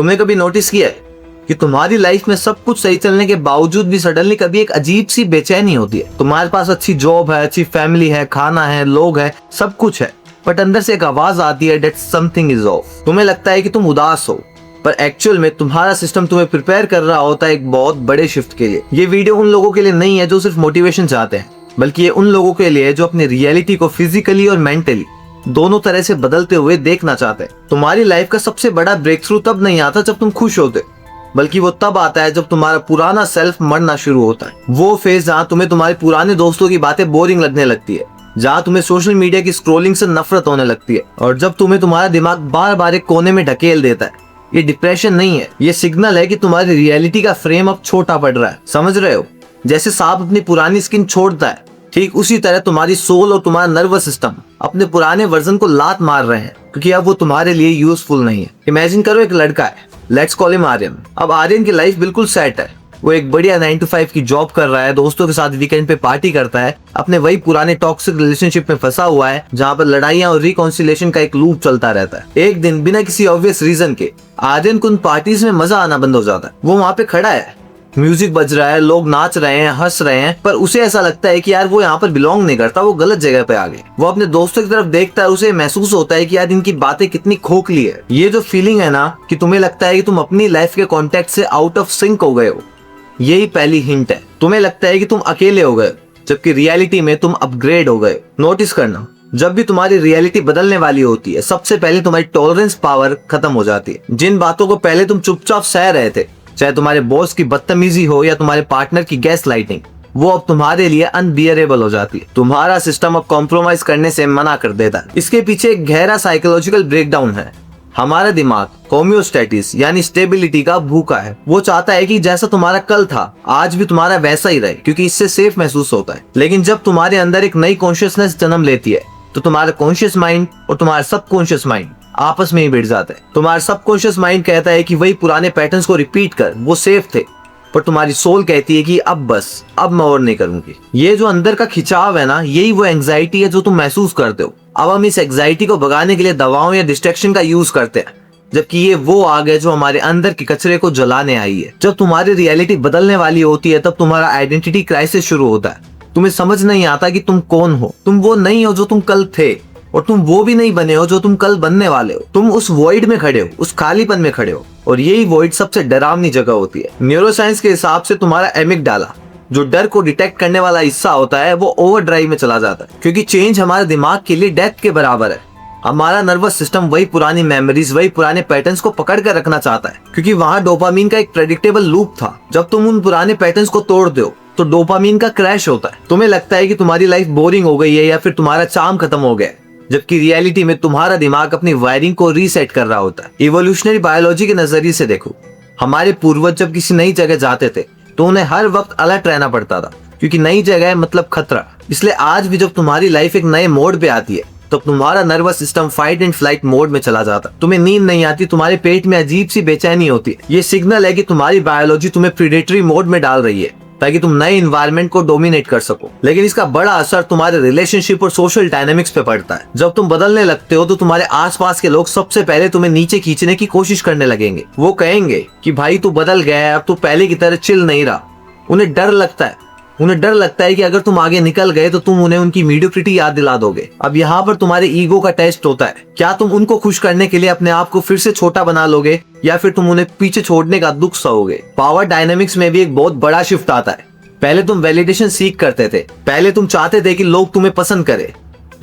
तुमने कभी नोटिस किया है कि तुम्हारी लाइफ में सब कुछ सही चलने के बावजूद भी सडनली कभी एक अजीब सी बेचैनी होती है। तुम्हारे पास अच्छी जॉब है, अच्छी फैमिली है, खाना है, लोग है, सब कुछ है, बट अंदर से एक आवाज आती है दैट समथिंग इज ऑफ। तुम्हें लगता है कि तुम उदास हो, पर एक्चुअल में तुम्हारा सिस्टम तुम्हें प्रिपेयर कर रहा होता है एक बहुत बड़े शिफ्ट के लिए। ये वीडियो उन लोगों के लिए नहीं है जो सिर्फ मोटिवेशन चाहते हैं, बल्कि ये उन लोगों के लिए जो अपनी रियलिटी को फिजिकली और मेंटली दोनों तरह से बदलते हुए देखना चाहते हैं। तुम्हारी लाइफ का सबसे बड़ा ब्रेक थ्रू तब नहीं आता जब तुम खुश होते, बल्कि वो तब आता है जब तुम्हारा पुराना सेल्फ मरना शुरू होता है। वो फेज जहाँ तुम्हें तुम्हारे पुराने दोस्तों की बातें बोरिंग लगने लगती है, जहाँ तुम्हें सोशल मीडिया की स्क्रोलिंग से नफरत होने लगती है, और जब तुम्हें तुम्हारा दिमाग बार बार एक कोने में ढकेल देता है। ये डिप्रेशन नहीं है, ये सिग्नल है कि तुम्हारी रियलिटी का फ्रेम अब छोटा पड़ रहा है। समझ रहे हो? जैसे सांप अपनी पुरानी स्किन छोड़ता है, ठीक उसी तरह तुम्हारी सोल और तुम्हारा नर्वस सिस्टम अपने पुराने वर्जन को लात मार रहे हैं, क्योंकि अब वो तुम्हारे लिए यूजफुल नहीं है। इमेजिन करो एक लड़का है, लेट्स कॉल हिम आर्यन। अब आर्यन की लाइफ बिल्कुल सेट है, वो एक बढ़िया 9 to 5 की जॉब कर रहा है, दोस्तों के साथ वीकेंड पे पार्टी करता है, अपने वही पुराने टॉक्सिक रिलेशनशिप में फंसा हुआ है जहाँ पर लड़ाइयाँ और रिकॉन्सिलेशन का एक लूप चलता रहता है। एक दिन बिना किसी ऑब्वियस रीजन के आर्यन को उन पार्टीज में मजा आना बंद हो जाता है। वो वहाँ पे खड़ा है, म्यूजिक बज रहा है, लोग नाच रहे हैं, हंस रहे हैं, पर उसे ऐसा लगता है कि यार वो यहाँ पर बिलोंग नहीं करता, वो गलत जगह पे आ गए। वो अपने दोस्तों की तरफ देखता है, उसे महसूस होता है कि यार इनकी बातें कितनी खोखली है। ये जो फीलिंग है ना कि तुम्हें लगता है कि तुम अपनी लाइफ के कॉन्टेक्ट से आउट ऑफ सिंक हो गए हो, यही पहली हिंट है। तुम्हें लगता है कि तुम अकेले हो गए, जबकि रियलिटी में तुम अपग्रेड हो गए। नोटिस करना, जब भी तुम्हारी रियलिटी बदलने वाली होती है, सबसे पहले तुम्हारी टॉलरेंस पावर खत्म हो जाती है। जिन बातों को पहले तुम चुपचाप सह रहे थे, चाहे तुम्हारे बॉस की बदतमीजी हो या तुम्हारे पार्टनर की गैस लाइटिंग, वो अब तुम्हारे लिए अनबियरेबल हो जाती है। तुम्हारा सिस्टम अब कॉम्प्रोमाइज करने से मना कर देता है। इसके पीछे एक गहरा साइकोलॉजिकल ब्रेकडाउन है। हमारा दिमाग होम्योस्टेटिस यानी स्टेबिलिटी का भूखा है। वो चाहता है कि जैसा तुम्हारा कल था आज भी तुम्हारा वैसा ही रहे, क्योंकि इससे सेफ महसूस होता है। लेकिन जब तुम्हारे अंदर एक नई कॉन्शियसनेस जन्म लेती है, तो तुम्हारा कॉन्शियस माइंड और तुम्हारा सबकॉन्शियस माइंड आपस में ही भिड़ जाता है। तुम्हारा सबकॉन्शियस माइंड कहता है कि वही पुराने पैटर्न्स को रिपीट कर, वो सेफ थे, पर तुम्हारी सोल कहती है कि अब बस, अब मैं और नहीं करूंगी। ये जो अंदर का खिंचाव है ना, यही वो एंजाइटी है जो तुम महसूस करते हो। अब हम इस एंजाइटी को भगाने के लिए दवाओं या डिस्ट्रैक्शन का यूज करते हैं, जबकि ये वो आग है जो हमारे अंदर के कचरे को जलाने आई है। जब तुम्हारी रियलिटी बदलने वाली होती है, तब तुम्हारा आइडेंटिटी क्राइसिस शुरू होता है। तुम्हें समझ नहीं आता कि तुम कौन हो। तुम वो नहीं हो जो तुम कल थे, और तुम वो भी नहीं बने हो जो तुम कल बनने वाले हो। तुम उस वॉइड में खड़े हो, उस खालीपन में खड़े हो, और यही वॉइड सबसे डरावनी जगह होती है। न्यूरोसाइंस के हिसाब से तुम्हारा एमिगडाला, जो डर को डिटेक्ट करने वाला हिस्सा होता है, वो ओवरड्राइव में चला जाता है, क्योंकि चेंज हमारे दिमाग के लिए डेथ के बराबर है। हमारा नर्वस सिस्टम वही पुरानी मेमोरीज, वही पुराने पैटर्न्स को पकड़ कर रखना चाहता है, क्योंकि वहां डोपामीन का एक प्रेडिक्टेबल लूप था। जब तुम उन पुराने पैटर्न्स को तोड़ दो, तो डोपामीन का क्रैश होता है। तुम्हें लगता है कि तुम्हारी लाइफ बोरिंग हो गई है या फिर तुम्हारा चार्म खत्म हो गया, जबकि रियलिटी में तुम्हारा दिमाग अपनी वायरिंग को रीसेट कर रहा होता है। इवोल्यूशनरी बायोलॉजी के नजरिए से देखो, हमारे पूर्वज जब किसी नई जगह जाते थे, तो उन्हें हर वक्त अलर्ट रहना पड़ता था, क्योंकि नई जगह मतलब खतरा। इसलिए आज भी जब तुम्हारी लाइफ एक नए मोड पे आती है, तो तुम्हारा nervous system fight and flight mode में चला जाता है। तुम्हें नींद नहीं आती, तुम्हारे पेट में अजीब सी बेचैनी होती है। ये सिग्नल है कि तुम्हारी बायोलॉजी तुम्हें प्रीडेटरी मोड में डाल रही है, ताकि तुम नए इन्वायरमेंट को डोमिनेट कर सको। लेकिन इसका बड़ा असर तुम्हारे रिलेशनशिप और सोशल डायनामिक्स पे पड़ता है। जब तुम बदलने लगते हो, तो तुम्हारे आसपास के लोग सबसे पहले तुम्हें नीचे खींचने की कोशिश करने लगेंगे। वो कहेंगे कि भाई तू बदल गया है, अब तू पहले की तरह चिल नहीं रहा। उन्हें डर लगता है कि अगर तुम आगे निकल गए तो तुम उन्हें उनकी मीडियोक्रिटी याद दिला दोगे। अब यहाँ पर तुम्हारे ईगो का टेस्ट होता है। क्या तुम उनको खुश करने के लिए अपने आप को फिर से छोटा बना लोगे, या फिर तुम उन्हें पीछे छोड़ने का दुख सहोगे। पावर डायनामिक्स में भी एक बहुत बड़ा शिफ्ट आता है। पहले तुम वैलिडेशन सीख करते थे, पहले तुम चाहते थे कि लोग तुम्हें पसंद करें,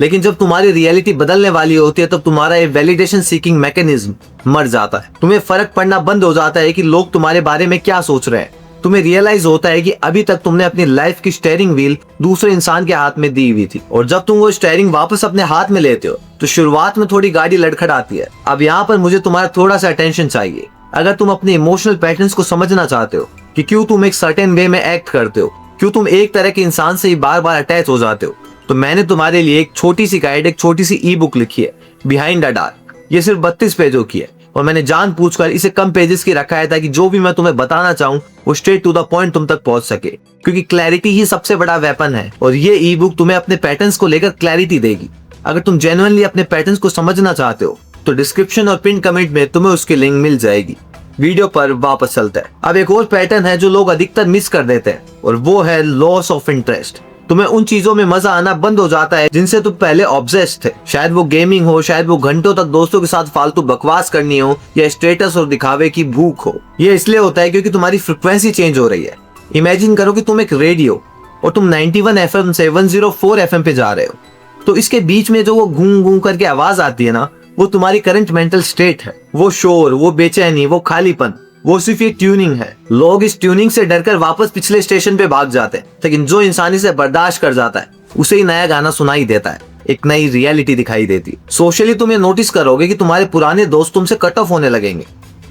लेकिन जब तुम्हारी रियलिटी बदलने वाली होती है, तब तुम्हारा ये वैलिडेशन सीकिंग मैकेनिज्म मर जाता है। तुम्हें फर्क पड़ना बंद हो जाता है कि लोग तुम्हारे बारे में क्या सोच रहे हैं। तुम्हें रियलाइज होता है कि अभी तक तुमने अपनी लाइफ की स्टीयरिंग व्हील दूसरे इंसान के हाथ में दी हुई थी, और जब तुम वो स्टीयरिंग वापस अपने हाथ में लेते हो, तो शुरुआत में थोड़ी गाड़ी लड़खड़ाती है। अब यहाँ पर मुझे तुम्हारा थोड़ा सा अटेंशन चाहिए। अगर तुम अपने इमोशनल पैटर्न्स को समझना चाहते हो कि क्यों तुम एक सर्टेन वे में एक्ट करते हो, क्यों तुम एक तरह के इंसान से ही बार बार अटैच हो जाते हो, तो मैंने तुम्हारे लिए एक छोटी सी गाइड, एक छोटी सी ई बुक लिखी है, बिहाइंड द डार्क। ये सिर्फ 32 पेजों की है, और मैंने जानबूझकर इसे कम पेजेस की रखा है, ताकि जो भी मैं तुम्हें बताना चाहूँ वो स्ट्रेट टू द पॉइंट तुम तक पहुंच सके, क्योंकि क्लैरिटी ही सबसे बड़ा वेपन है। और ये ई बुक तुम्हें अपने पैटर्न्स को लेकर क्लैरिटी देगी। अगर तुम जेन्युइनली अपने पैटर्न्स को समझना चाहते हो, तो डिस्क्रिप्शन और पिन कमेंट में तुम्हें उसकी लिंक मिल जाएगी। वीडियो पर वापस चलते हैं। अब एक और पैटर्न है जो लोग अधिकतर मिस कर देते हैं और वो है लॉस ऑफ इंटरेस्ट। तुम्हें उन चीजों में मजा आना बंद हो जाता है जिनसे तुम पहले ऑब्सेस्ड थे। शायद वो गेमिंग हो, शायद वो घंटों तक दोस्तों के साथ फालतू बकवास करनी हो, या स्टेटस और दिखावे की भूख हो। ये इसलिए होता है क्योंकि तुम्हारी फ्रिक्वेंसी चेंज हो रही है। इमेजिन करो कि तुम एक रेडियो और तुम 91 FM से 104 FM पे जा रहे हो, तो इसके बीच में जो वो गूं गूं करके आवाज आती है ना, वो तुम्हारी करंट मेंटल स्टेट है। वो शोर, वो बेचैनी, वो खालीपन, वो सिर्फ एक ट्यूनिंग है। लोग इस ट्यूनिंग से डरकर वापस पिछले स्टेशन पे भाग जाते हैं, लेकिन जो इंसान इसे बर्दाश्त कर जाता है उसे ही नया गाना सुनाई देता है, एक नई रियलिटी दिखाई देती है। सोशली तुम ये नोटिस करोगे कि तुम्हारे पुराने दोस्त तुमसे कट ऑफ होने लगेंगे।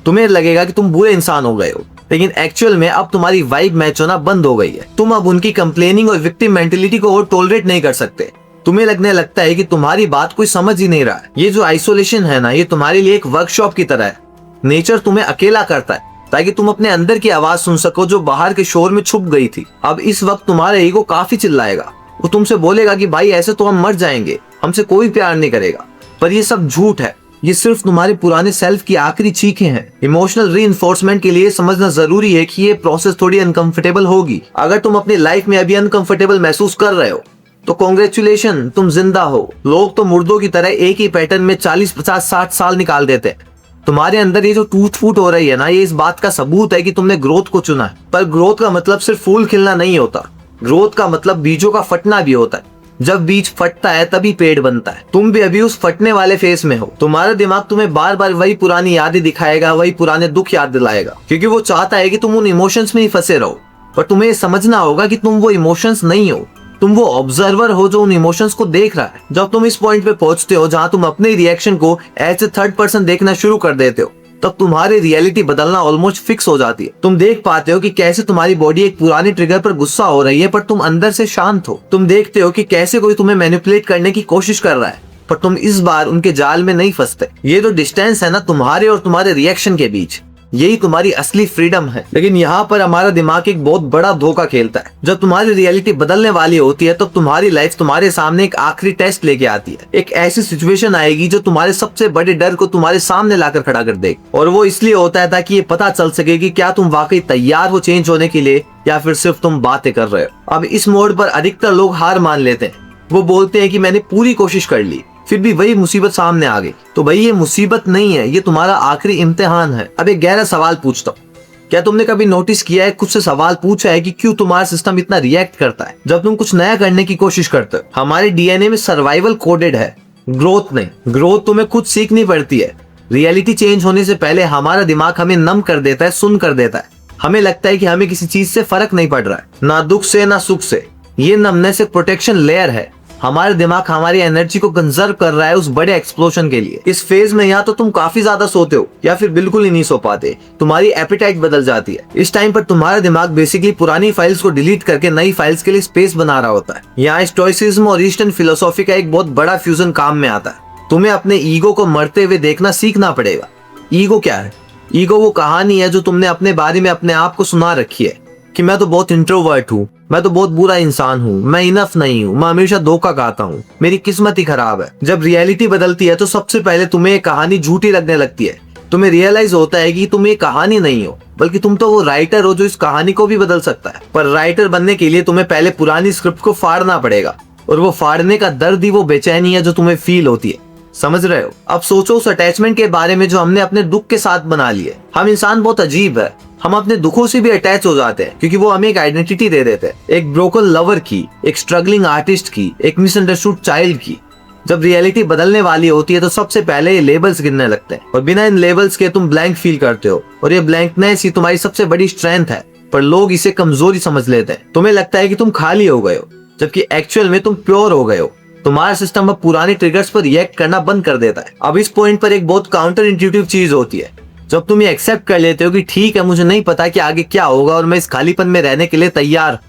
तुम्हें लगेगा कि तुम बुरे इंसान हो गए हो, लेकिन एक्चुअल में अब तुम्हारी वाइब मैच होना बंद हो गई है। तुम अब उनकी कंप्लेनिंग और विक्टिम मेंटेलिटी को और टॉलरेट नहीं कर सकते। तुम्हें लगने लगता है कि तुम्हारी बात कोई समझ ही नहीं रहा है। ये जो आइसोलेशन है ना, ये तुम्हारे लिए एक वर्कशॉप की तरह है। नेचर तुम्हें अकेला करता है ताकि तुम अपने अंदर की आवाज सुन सको जो बाहर के शोर में छुप गई थी। अब इस वक्त तुम्हारा ईगो काफी चिल्लाएगा। वो तुमसे बोलेगा कि भाई ऐसे तो हम मर जाएंगे, हमसे कोई प्यार नहीं करेगा। पर ये सब झूठ है। ये सिर्फ तुम्हारे पुराने सेल्फ की आखिरी चीखें हैं। इमोशनल रीइंफोर्समेंट के लिए समझना जरूरी है कि ये प्रोसेस थोड़ी अनकंफर्टेबल होगी। अगर तुम अपनी लाइफ में अभी अनकंफर्टेबल महसूस कर रहे हो तो कॉन्ग्रेचुलेशन, तुम जिंदा हो। लोग तो मुर्दों की तरह एक ही पैटर्न में 40, 50, 60 साल निकाल देते हैं। तुम्हारे अंदर ये जो टूट फूट हो रही है ना, ये इस बात का सबूत है कि तुमने ग्रोथ को चुना है। पर ग्रोथ का मतलब सिर्फ फूल खिलना नहीं होता। ग्रोथ का मतलब बीजों का फटना भी होता है। जब बीज फटता है तभी पेड़ बनता है। तुम भी अभी उस फटने वाले फेस में हो। तुम्हारा दिमाग तुम्हें बार बार वही पुरानी यादें दिखाएगा, वही पुराने दुख याद दिलाएगा, क्योंकि वो चाहता है कि तुम उन इमोशंस में ही फंसे रहो। पर तुम्हें समझना होगा कि तुम वो इमोशंस नहीं हो, तुम वो ऑब्जर्वर हो जो उन इमोशंस को देख रहा है। जब तुम इस पॉइंट पे पहुंचते हो जहां तुम अपने रिएक्शन को एज ए थर्ड पर्सन देखना शुरू कर देते हो, तब तुम्हारी रियलिटी बदलना ऑलमोस्ट फिक्स हो जाती है। तुम देख पाते हो कि कैसे तुम्हारी बॉडी एक पुराने ट्रिगर पर गुस्सा हो रही है, पर तुम अंदर से शांत हो। तुम देखते हो कि कैसे कोई तुम्हें मैनिपुलेट करने की कोशिश कर रहा है, पर तुम इस बार उनके जाल में नहीं फंसते। ये जो डिस्टेंस है ना तुम्हारे और तुम्हारे रिएक्शन के बीच, यही तुम्हारी असली फ्रीडम है। लेकिन यहाँ पर हमारा दिमाग एक बहुत बड़ा धोखा खेलता है। जब तुम्हारी रियलिटी बदलने वाली होती है, तब तुम्हारी लाइफ तुम्हारे सामने एक आखिरी टेस्ट लेके आती है। एक ऐसी सिचुएशन आएगी जो तुम्हारे सबसे बड़े डर को तुम्हारे सामने लाकर खड़ा कर देगी। और वो इसलिए होता है ताकि ये पता चल सके कि क्या तुम वाकई तैयार हो चेंज होने के लिए, या फिर सिर्फ तुम बातें कर रहे हो। अब इस मोड पर अधिकतर लोग हार मान लेते हैं। वो बोलते हैं कि मैंने पूरी कोशिश कर ली, फिर भी वही मुसीबत सामने आ गई। तो भाई ये मुसीबत नहीं है, ये तुम्हारा आखिरी इम्तिहान है। अब एक गहरा सवाल पूछता हूँ, क्या तुमने कभी नोटिस किया है, खुद से सवाल पूछा है कि क्यों तुम्हारा सिस्टम इतना रिएक्ट करता है जब तुम कुछ नया करने की कोशिश करते हो? हमारे डीएनए में सर्वाइवल कोडेड है, ग्रोथ नहीं। ग्रोथ तुम्हें खुद सीखनी पड़ती है। रियलिटी चेंज होने से पहले हमारा दिमाग हमें नम कर देता है, सुन कर देता है। हमें लगता है कि हमें किसी चीज से फर्क नहीं पड़ रहा है, ना दुख से ना सुख से। ये नमनेस एक प्रोटेक्शन लेयर है। हमारे दिमाग हमारी एनर्जी को कंजर्व कर रहा है उस बड़े एक्सप्लोजन के लिए। इस फेज में या तो तुम काफी ज्यादा सोते हो या फिर बिल्कुल ही नहीं सो पाते। तुम्हारी एपेटाइट बदल जाती है। इस टाइम पर तुम्हारा दिमाग बेसिकली पुरानी फाइल्स को डिलीट करके नई फाइल्स के लिए स्पेस बना रहा होता है। यहाँ स्टोइसिज्म और ईस्टर्न फिलोसॉफी का एक बहुत बड़ा फ्यूजन काम में आता है। तुम्हें अपने ईगो को मरते हुए देखना सीखना पड़ेगा। ईगो क्या है? ईगो वो कहानी है जो तुमने अपने बारे में अपने आप को सुना रखी है कि मैं तो बहुत इंट्रोवर्ट हूँ, मैं तो बहुत बुरा इंसान हूँ, मैं इनफ नहीं हूँ, मैं हमेशा धोखा खाता हूँ, मेरी किस्मत ही खराब है। जब रियलिटी बदलती है तो सबसे पहले तुम्हें ये कहानी झूठी लगने लगती है। तुम्हें रियलाइज होता है कि तुम ये कहानी नहीं हो, बल्कि तुम तो वो राइटर हो जो इस कहानी को भी बदल सकता है। पर राइटर बनने के लिए तुम्हें पहले पुरानी स्क्रिप्ट को फाड़ना पड़ेगा, और वो फाड़ने का दर्द ही वो बेचैनी है जो तुम्हें फील होती है। समझ रहे हो? अब सोचो उस अटैचमेंट के बारे में जो हमने अपने दुख के साथ बना लिए। हम इंसान बहुत अजीब है, हम अपने दुखों से भी अटैच हो जाते हैं क्योंकि वो हमें एक आइडेंटिटी दे देते हैं। एक ब्रोकन लवर की, एक स्ट्रगलिंग आर्टिस्ट की, एक मिसअंडरस्टूड चाइल्ड की। जब रियलिटी बदलने वाली होती है तो सबसे पहले ये लेबल्स गिनने लगते हैं, और बिना इन लेबल्स के तुम ब्लैंक फील करते हो। और ये ब्लैंकनेस ही तुम्हारी सबसे बड़ी स्ट्रेंथ है, पर लोग इसे कमजोरी समझ लेते हैं। तुम्हें लगता है कि तुम खाली हो गए हो, जबकि एक्चुअल में तुम प्योर हो गए हो। तुम्हारा सिस्टम अब पुराने ट्रिगर्स पर रिएक्ट करना बंद कर देता है। अब इस पॉइंट पर एक बहुत काउंटर इंट्यूटिव चीज होती है। जब तुम ये एक्सेप्ट कर लेते हो कि ठीक है, मुझे नहीं पता कि आगे क्या होगा और मैं इस खालीपन में रहने के लिए तैयार,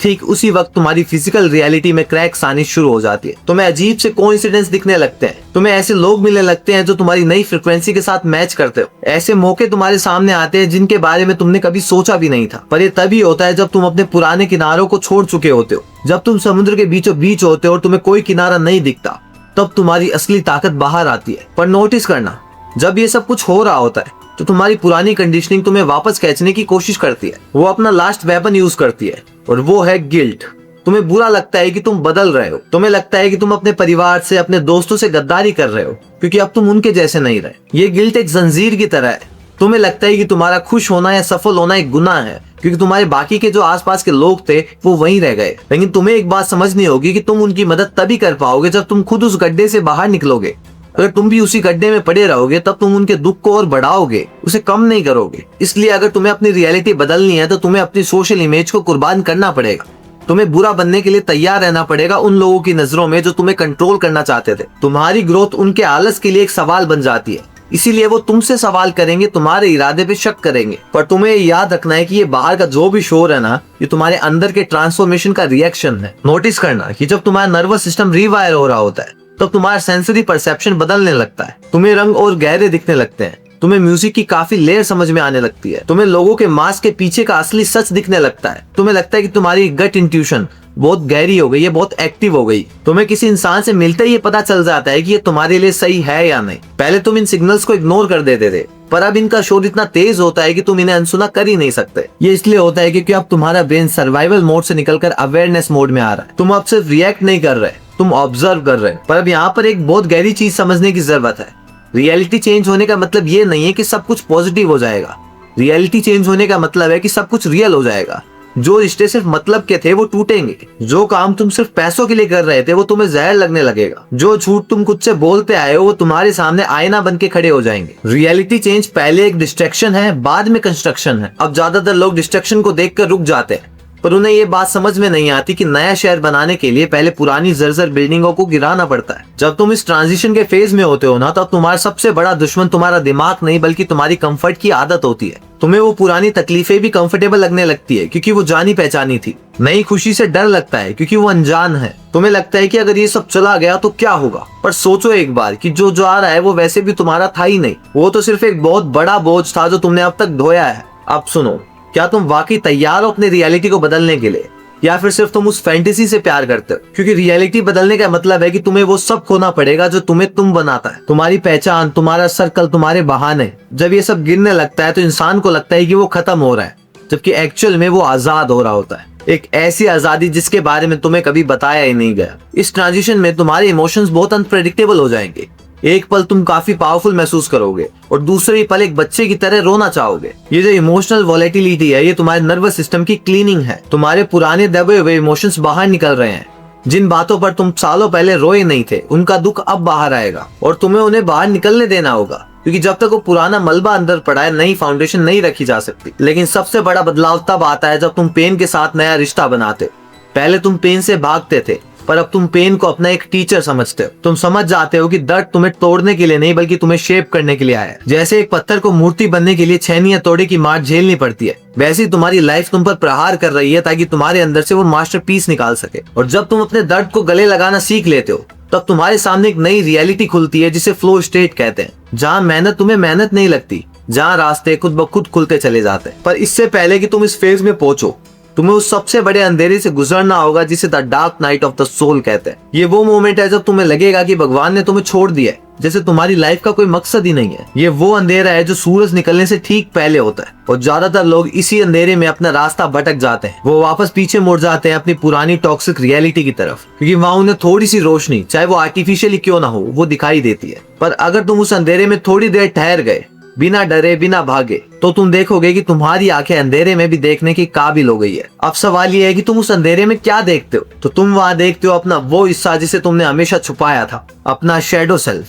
ठीक उसी वक्त तुम्हारी फिजिकल रियलिटी में क्रैक्स आनी शुरू हो जाती है। तुम्हें अजीब से कोइंसिडेंस दिखने लगते हैं। तुम्हें ऐसे लोग मिलने लगते हैं जो तुम्हारी नई फ्रिक्वेंसी के साथ मैच करते हो। ऐसे मौके तुम्हारे सामने आते हैं जिनके बारे में तुमने कभी सोचा भी नहीं था। पर ये तभी होता है जब तुम अपने पुराने किनारों को छोड़ चुके होते हो। जब तुम समुद्र के बीचों बीच होते हो और तुम्हें कोई किनारा नहीं दिखता, तब तुम्हारी असली ताकत बाहर आती है। पर नोटिस करना, जब ये सब कुछ हो रहा होता है तो तुम्हारी पुरानी कंडीशनिंग तुम्हें वापस खींचने की कोशिश करती है। वो अपना लास्ट वेपन यूज करती है और वो है गिल्ट। तुम्हें बुरा लगता है कि तुम बदल रहे हो, तुम्हें लगता है कि तुम अपने परिवार से, अपने दोस्तों से गद्दारी कर रहे हो क्योंकि अब तुम उनके जैसे नहीं रहे। ये गिल्ट एक जंजीर की तरह है। तुम्हें लगता है कि तुम्हारा खुश होना या सफल होना एक गुनाह है क्योंकि तुम्हारे बाकी के जो आसपास के लोग थे वो वहीं रह गए। लेकिन तुम्हें एक बात समझनी होगी कि तुम उनकी मदद तभी कर पाओगे जब तुम खुद उस गड्ढे से बाहर निकलोगे। अगर तुम भी उसी गड्ढे में पड़े रहोगे तब तुम उनके दुख को और बढ़ाओगे, उसे कम नहीं करोगे। इसलिए अगर तुम्हें अपनी रियलिटी बदलनी है तो तुम्हें अपनी सोशल इमेज को कुर्बान करना पड़ेगा। तुम्हें बुरा बनने के लिए तैयार रहना पड़ेगा उन लोगों की नजरों में जो तुम्हें कंट्रोल करना चाहते थे। तुम्हारी ग्रोथ उनके आलस के लिए एक सवाल बन जाती है, इसीलिए वो तुमसे सवाल करेंगे, तुम्हारे इरादे पे शक करेंगे। पर तुम्हें याद रखना है कि ये बाहर का जो भी शोर है ना, ये तुम्हारे अंदर के ट्रांसफॉर्मेशन का रिएक्शन है। नोटिस करना कि जब तुम्हारा नर्वस सिस्टम रिवायर हो रहा होता है तब तुम्हारा सेंसरी परसेप्शन बदलने लगता है। तुम्हें रंग और गहरे दिखने लगते हैं, तुम्हें म्यूजिक की काफी लेयर समझ में आने लगती है, तुम्हें लोगों के मास्क के पीछे का असली सच दिखने लगता है। तुम्हें लगता है कि तुम्हारी गट इंट्यूशन बहुत गहरी हो गई है, बहुत एक्टिव हो गई। तुम्हें किसी इंसान से मिलते ही ये पता चल जाता है कि ये तुम्हारे लिए सही है या नहीं। पहले तुम इन सिग्नल्स को इग्नोर कर देते थे, पर अब इनका शोर इतना तेज होता है कि तुम इन्हें अनसुना कर ही नहीं सकते। ये इसलिए होता है क्योंकि अब तुम्हारा ब्रेन सर्वाइवल मोड से निकलकर अवेयरनेस मोड में आ रहा है। तुम अब सिर्फ रिएक्ट नहीं कर रहे, तुम ऑब्जर्व कर रहे हैं। पर अब यहाँ पर एक बहुत गहरी चीज समझने की जरूरत है। रियलिटी चेंज होने का मतलब ये नहीं है कि सब कुछ पॉजिटिव हो जाएगा। रियलिटी चेंज होने का मतलब है कि सब कुछ रियल हो जाएगा। जो रिश्ते सिर्फ मतलब के थे वो टूटेंगे, जो काम तुम सिर्फ पैसों के लिए कर रहे थे वो तुम्हें जहर लगने लगेगा, जो झूठ तुम खुद से बोलते आए हो वो तुम्हारे सामने आईना बन के खड़े हो जाएंगे। रियलिटी चेंज पहले एक डिस्ट्रैक्शन है, बाद में कंस्ट्रक्शन है। अब ज्यादातर लोग डिस्ट्रैक्शन को देखकर रुक जाते हैं, पर उन्हें ये बात समझ में नहीं आती कि नया शहर बनाने के लिए पहले पुरानी जर्जर बिल्डिंगों को गिराना पड़ता है। जब तुम इस ट्रांजिशन के फेज में होते हो ना, तब तुम्हारा सबसे बड़ा दुश्मन तुम्हारा दिमाग नहीं बल्कि तुम्हारी कंफर्ट की आदत होती है। तुम्हें वो पुरानी तकलीफें भी कंफर्टेबल लगने लगती है क्योंकि वो जानी पहचानी थी। नई खुशी से डर लगता है क्योंकि वो अनजान है। तुम्हें लगता है कि अगर ये सब चला गया तो क्या होगा, पर सोचो एक बार कि जो आ रहा है वो वैसे भी तुम्हारा था ही नहीं। वो तो सिर्फ एक बहुत बड़ा बोझ था जो तुमने अब तक ढोया है। अब सुनो, क्या तुम वाकई तैयार हो अपनी रियलिटी को बदलने के लिए, या फिर सिर्फ तुम उस फैंटेसी से प्यार करते हो? क्योंकि रियलिटी बदलने का मतलब है कि तुम्हें वो सब खोना पड़ेगा जो तुम्हें तुम बनाता है। तुम्हारी पहचान, तुम्हारा सर्कल, तुम्हारे बहाने। जब ये सब गिरने लगता है तो इंसान को लगता है कि वो खत्म हो रहा है, जबकि एक्चुअल में वो आजाद हो रहा होता है। एक ऐसी आजादी जिसके बारे में तुम्हें कभी बताया ही नहीं गया। इस ट्रांजिशन में तुम्हारे इमोशंस बहुत अनप्रेडिक्टेबल हो जाएंगे। एक पल तुम काफी पावरफुल महसूस करोगे और दूसरे पल एक बच्चे की तरह रोना चाहोगे। ये जो इमोशनल वॉलेटिलिटी है, ये तुम्हारे नर्वस सिस्टम की क्लीनिंग है। तुम्हारे पुराने दबे हुए इमोशंस बाहर निकल रहे हैं। जिन बातों पर तुम सालों पहले रोए नहीं थे, उनका दुख अब बाहर आएगा और तुम्हें उन्हें बाहर निकलने देना होगा, क्योंकि जब तक वो पुराना मलबा अंदर पड़ा है, नई फाउंडेशन नहीं रखी जा सकती। लेकिन सबसे बड़ा बदलाव तब आता है जब तुम पेन के साथ नया रिश्ता बनाते हो। पहले तुम पेन से भागते थे, पर अब तुम पेन को अपना एक टीचर समझते हो। तुम समझ जाते हो कि दर्द तुम्हें तोड़ने के लिए नहीं बल्कि तुम्हें शेप करने के लिए आया है। जैसे एक पत्थर को मूर्ति बनने के लिए छेनी तोड़े की मार झेलनी पड़ती है, वैसे ही तुम्हारी लाइफ तुम पर प्रहार कर रही है ताकि तुम्हारे अंदर से वो मास्टरपीस निकाल सके। और जब तुम अपने दर्द को गले लगाना सीख लेते हो, तब तुम्हारे सामने एक नई रियलिटी खुलती है जिसे फ्लो स्टेट कहते हैं, जहाँ मेहनत तुम्हें मेहनत नहीं लगती, जहाँ रास्ते खुद ब खुद खुलते चले जाते हैं। पर इससे पहले कि तुम इस फेज में पहुंचो, तुम्हें उस सबसे बड़े अंधेरे से गुजरना होगा जिसे the dark night of the soul कहते हैं। ये वो मोमेंट है जब तुम्हें लगेगा कि भगवान ने तुम्हें छोड़ दिया है, जैसे तुम्हारी लाइफ का कोई मकसद ही नहीं है। ये वो अंधेरा है जो सूरज निकलने से ठीक पहले होता है, और ज्यादातर लोग इसी अंधेरे में अपना रास्ता भटक जाते हैं। वो वापस पीछे मुड़ जाते हैं अपनी पुरानी टॉक्सिक रियलिटी की तरफ, क्योंकि वहाँ उन्हें थोड़ी सी रोशनी, चाहे वो आर्टिफिशियली क्यों ना हो, वो दिखाई देती है। पर अगर तुम उस अंधेरे में थोड़ी देर ठहर गए, बिना डरे बिना भागे, तो तुम देखोगे कि तुम्हारी आंखें अंधेरे में भी देखने की काबिल हो गई है। अब सवाल ये है कि तुम उस अंधेरे में क्या देखते हो? तो तुम वहां देखते हो अपना वो हिस्सा जिसे तुमने हमेशा छुपाया था, अपना शैडो सेल्फ,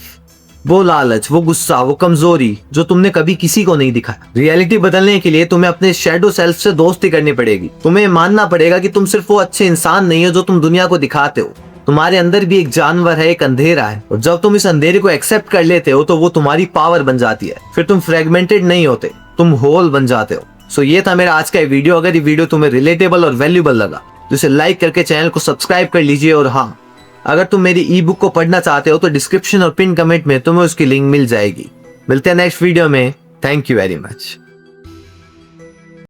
वो लालच, वो गुस्सा, वो कमजोरी जो तुमने कभी किसी को नहीं दिखाया। रियलिटी बदलने के लिए तुम्हें अपने शैडो सेल्फ से दोस्ती करनी पड़ेगी। तुम्हें मानना पड़ेगा कि तुम सिर्फ वो अच्छे इंसान नहीं हो जो तुम दुनिया को दिखाते हो। तुम्हारे अंदर भी एक जानवर है, एक अंधेरा है, और जब तुम इस अंधेरे को एक्सेप्ट कर लेते हो तो वो तुम्हारी पावर बन जाती है। फिर तुम फ्रेगमेंटेड नहीं होते, तुम होल बन जाते हो। सो ये था मेरा आज का वीडियो। अगर ये वीडियो तुम्हें रिलेटेबल और वैल्यूएबल लगा तो इसे लाइक करके चैनल को सब्सक्राइब कर लीजिए। और हाँ, अगर तुम मेरी ई बुक को पढ़ना चाहते हो तो डिस्क्रिप्शन और पिन कमेंट में तुम्हें उसकी लिंक मिल जाएगी। मिलते हैं नेक्स्ट वीडियो में। Thank you very much.